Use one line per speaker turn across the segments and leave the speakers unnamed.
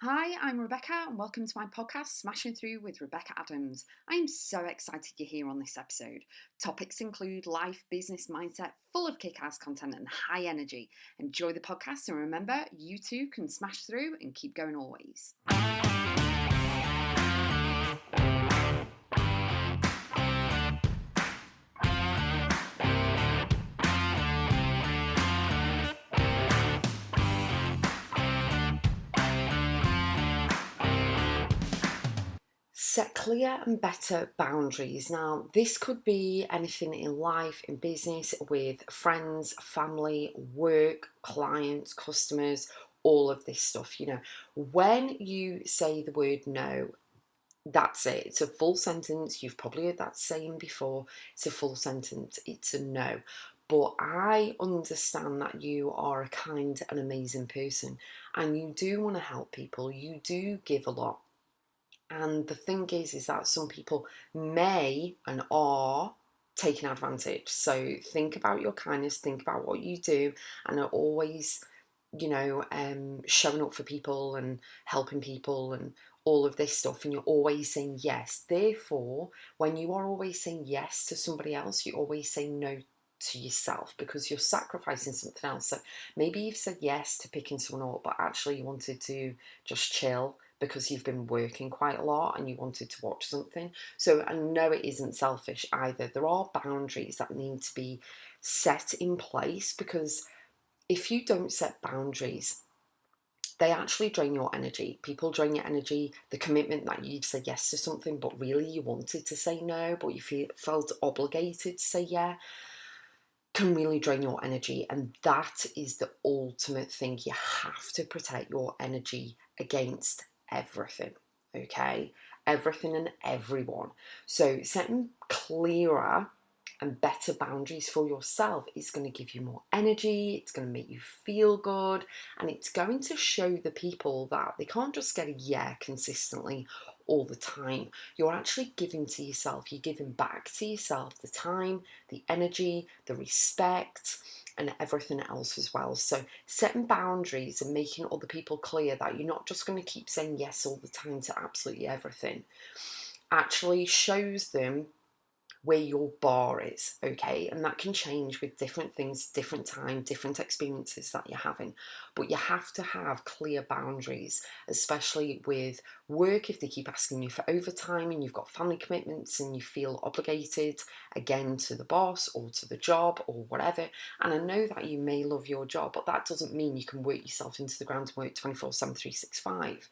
Hi, I'm Rebecca, and welcome to my podcast, Smashing Through with Rebecca.x. I am so excited you're here on this episode. Topics include life, business, mindset, full of kick-ass content and high energy. Enjoy the podcast, and remember, you too can smash through and keep going always. Set clear and better boundaries. Now, this could be anything in life, in business, with friends, family, work, clients, customers, all of this stuff. When you say the word no, that's it. It's a full sentence. You've probably heard that saying before. It's a full sentence. It's a no. But I understand that you are a kind and amazing person and you do want to help people. You do give a lot. And the thing is that some people may and are taking advantage. So think about your kindness, think about what you do, and are always, showing up for people and helping people and all of this stuff. And you're always saying yes. Therefore, when you are always saying yes to somebody else, you always say no to yourself because you're sacrificing something else. So maybe you've said yes to picking someone up, but actually you wanted to just chill because you've been working quite a lot and you wanted to watch something. So I know it isn't selfish either. There are boundaries that need to be set in place because if you don't set boundaries, they actually drain your energy. People drain your energy. The commitment that you've said yes to something, but really you wanted to say no, but you felt obligated to say yeah, can really drain your energy. And that is the ultimate thing. You have to protect your energy against everything, okay? Everything and everyone. So setting clearer and better boundaries for yourself is going to give you more energy, it's going to make you feel good, and it's going to show the people that they can't just get a yeah consistently all the time. You're actually giving to yourself, you're giving back to yourself the time, the energy, the respect, and everything else as well. So setting boundaries and making other people clear that you're not just going to keep saying yes all the time to absolutely everything actually shows them where your bar is, okay? And that can change with different things, different time, different experiences that you're having. But you have to have clear boundaries, especially with work. If they keep asking you for overtime and you've got family commitments and you feel obligated again to the boss or to the job or whatever. And I know that you may love your job, but that doesn't mean you can work yourself into the ground and work 24/7, 365.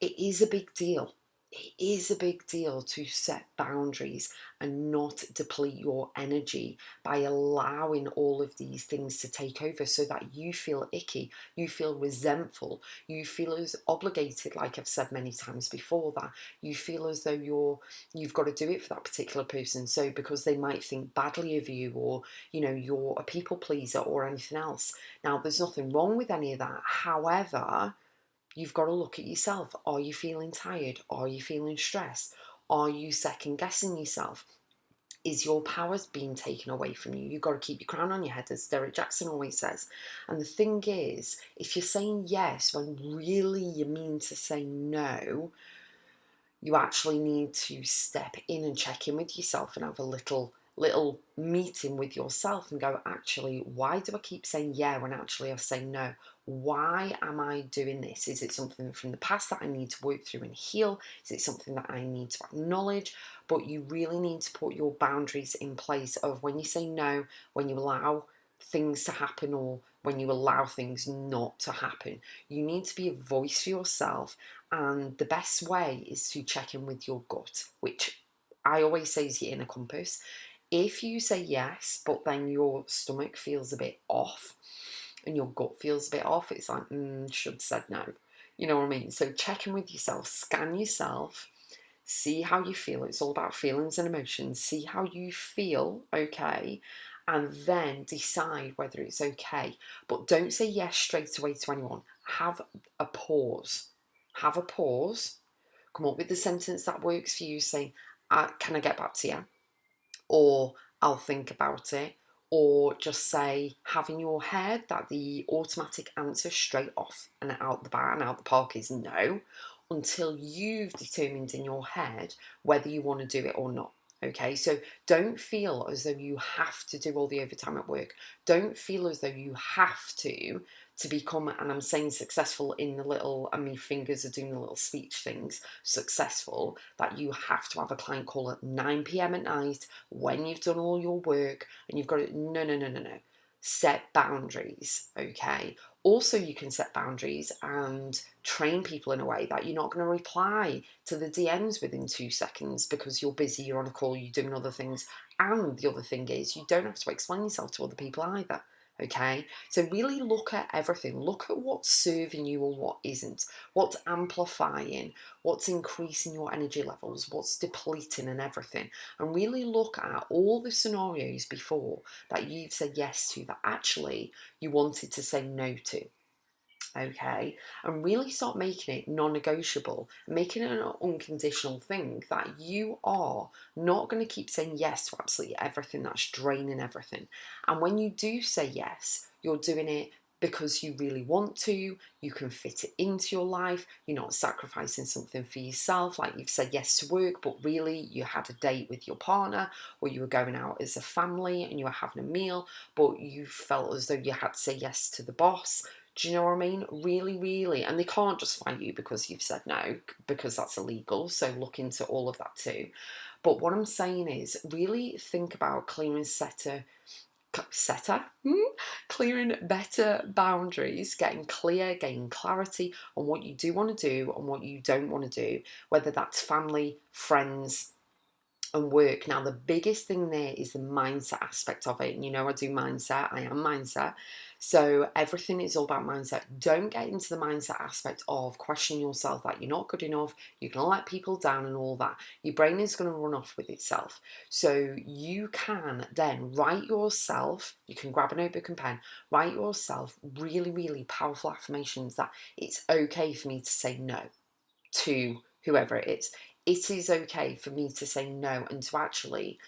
It is a big deal. It is a big deal to set boundaries and not deplete your energy by allowing all of these things to take over so that you feel icky, you feel resentful, you feel as obligated, like I've said many times before, that you feel as though you've got to do it for that particular person. So because they might think badly of you or, you're a people pleaser or anything else. Now, there's nothing wrong with any of that. However, you've got to look at yourself. Are you feeling tired? Are you feeling stressed? Are you second guessing yourself? Is your powers being taken away from you? You've got to keep your crown on your head, as Derek Jackson always says. And the thing is, if you're saying yes when really you mean to say no, you actually need to step in and check in with yourself and have a little meeting with yourself and go, actually, why do I keep saying yeah when actually I say no? Why am I doing this? Is it something from the past that I need to work through and heal? Is it something that I need to acknowledge? But you really need to put your boundaries in place of when you say no, when you allow things to happen or when you allow things not to happen. You need to be a voice for yourself, and the best way is to check in with your gut, which I always say is your inner compass. If you say yes, but then your stomach feels a bit off and your gut feels a bit off, it's like, should have said no. You know what I mean? So check in with yourself, scan yourself, see how you feel. It's all about feelings and emotions. See how you feel, okay? And then decide whether it's okay. But don't say yes straight away to anyone. Have a pause. Have a pause. Come up with the sentence that works for you, saying, can I get back to you? Or I'll think about it. or just say, have in your head that the automatic answer straight off and out the bat and out the park is no, until you've determined in your head whether you want to do it or not. Okay, so don't feel as though you have to do all the overtime at work. Don't feel as though you have to become, and I'm saying successful in the little, and my fingers are doing the little speech things, successful, that you have to have a client call at 9 p.m. at night when you've done all your work and you've got it. No, no, no, no, no. Set boundaries, okay? Also, you can set boundaries and train people in a way that you're not going to reply to the DMs within 2 seconds because you're busy, you're on a call, you're doing other things. And the other thing is, you don't have to explain yourself to other people either. Okay, so really look at everything. Look at what's serving you or what isn't, what's amplifying, what's increasing your energy levels, what's depleting, and everything. And really look at all the scenarios before that you've said yes to that actually you wanted to say no to. Okay, and really start making it non-negotiable, making it an unconditional thing that you are not going to keep saying yes to absolutely everything that's draining everything. And when you do say yes, you're doing it because you really want to, you can fit it into your life, you're not sacrificing something for yourself, like you've said yes to work, but really you had a date with your partner, or you were going out as a family and you were having a meal, but you felt as though you had to say yes to the boss. Do you know what I mean? Really, really. And they can't just fire you because you've said no, because that's illegal. So look into all of that too. But what I'm saying is really think about clearing better boundaries, getting clear, gaining clarity on what you do want to do and what you don't want to do, whether that's family, friends, and work. Now, the biggest thing there is the mindset aspect of it. And you know, I do mindset, I am mindset. So everything is all about mindset. Don't get into the mindset aspect of questioning yourself that you're not good enough, you're going to let people down and all that. Your brain is going to run off with itself. So you can then write yourself, you can grab a notebook and pen, write yourself really, really powerful affirmations that it's okay for me to say no to whoever it is. It is okay for me to say no and to actually,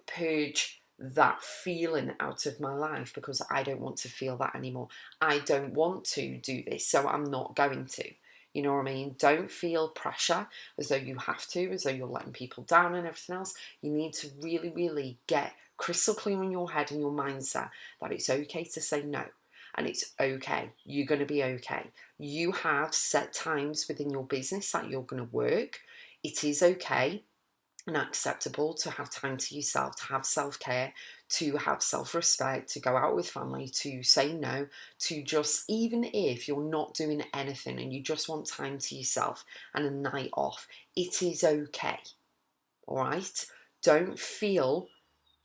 purge that feeling out of my life because I don't want to feel that anymore. I don't want to do this, so I'm not going to. You know what I mean? Don't feel pressure as though you have to, as though you're letting people down and everything else. You need to really, really get crystal clear in your head and your mindset that it's okay to say no. And it's okay. You're going to be okay. You have set times within your business that you're going to work. It is okay and acceptable to have time to yourself, to have self-care, to have self-respect, to go out with family, to say no, to just, even if you're not doing anything and you just want time to yourself and a night off, it is okay. All right? Don't feel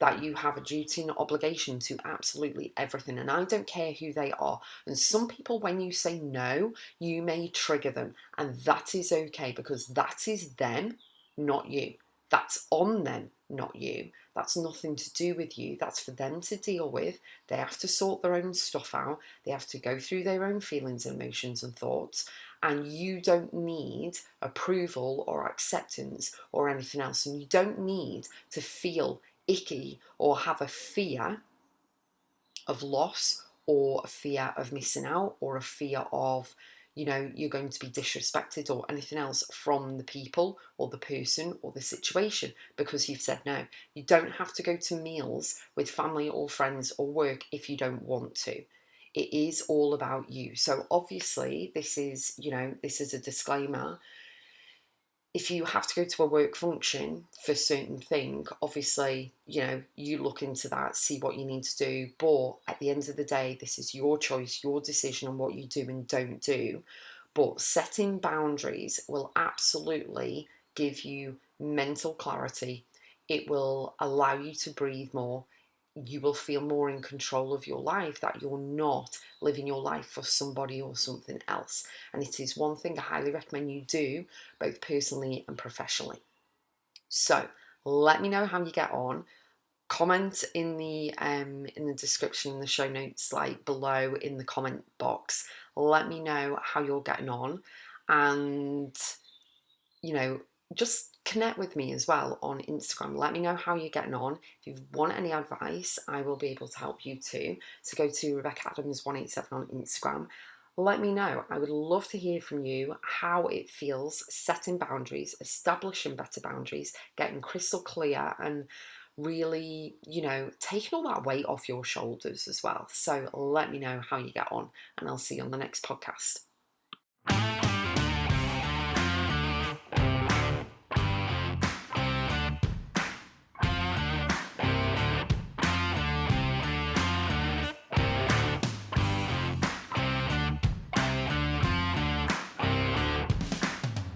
that you have a duty and obligation to absolutely everything. And I don't care who they are. And some people, when you say no, you may trigger them. And that is okay because that is them, not you. That's on them, not you. That's nothing to do with you. That's for them to deal with. They have to sort their own stuff out. They have to go through their own feelings, emotions, and thoughts. And you don't need approval or acceptance or anything else. And you don't need to feel icky or have a fear of loss or a fear of missing out or a fear of you're going to be disrespected or anything else from the people or the person or the situation because you've said no. You don't have to go to meals with family or friends or work if you don't want to. It is all about you. So obviously this is a disclaimer. If you have to go to a work function for a certain thing, obviously, you look into that, see what you need to do. But at the end of the day, this is your choice, your decision on what you do and don't do. But setting boundaries will absolutely give you mental clarity. It will allow you to breathe more. You will feel more in control of your life, that you're not living your life for somebody or something else. And it is one thing I highly recommend you do, both personally and professionally. So let me know how you get on. Comment in the description, in the show notes, like below in the comment box. Let me know how you're getting on, and just connect with me as well on Instagram. Let me know how you're getting on. If you want any advice, I will be able to help you too. So go to Rebecca.x on Instagram. Let me know. I would love to hear from you how it feels setting boundaries, establishing better boundaries, getting crystal clear, and really, taking all that weight off your shoulders as well. So let me know how you get on, and I'll see you on the next podcast.